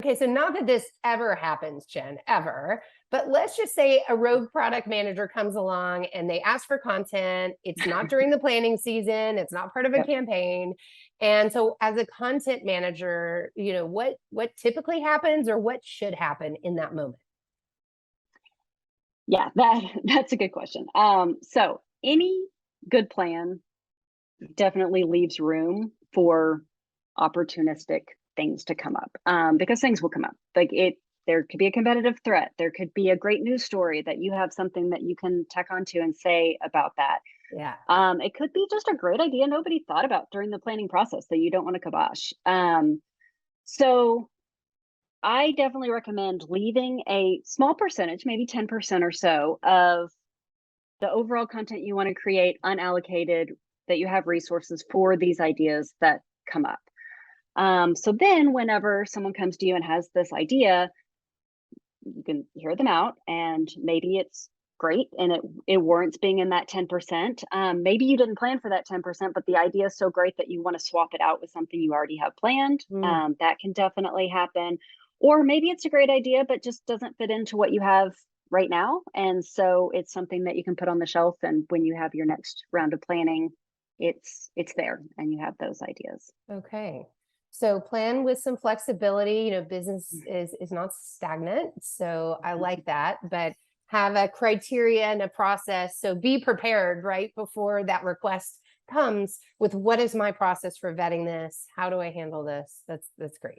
Okay, so not that this ever happens, Jen, ever, but let's just say a rogue product manager comes along and they ask for content. It's not during the planning season, it's not part of a Yep. campaign. And so as a content manager, what typically happens or what should happen in that moment? Yeah, that's a good question. So any good plan definitely leaves room for opportunistic things to come up, because things will come up. There could be a competitive threat. There could be a great news story that you have something that you can tack onto and say about that. Yeah. It could be just a great idea nobody thought about during the planning process that you don't want to kibosh. So I definitely recommend leaving a small percentage, maybe 10% or so, of the overall content you want to create unallocated, that you have resources for these ideas that come up. So then, whenever someone comes to you and has this idea, you can hear them out, and maybe it's great and it warrants being in that 10%. Maybe you didn't plan for that 10%, but the idea is so great that you want to swap it out with something you already have planned. Mm, That can definitely happen. Or maybe it's a great idea, but just doesn't fit into what you have right now. And so it's something that you can put on the shelf. And when you have your next round of planning, it's there and you have those ideas. okay. So plan with some flexibility. Business is not stagnant. So I Mhm. like that, but have a criteria and a process. So be prepared right before that request comes with what is my process for vetting this? How do I handle this? That's great.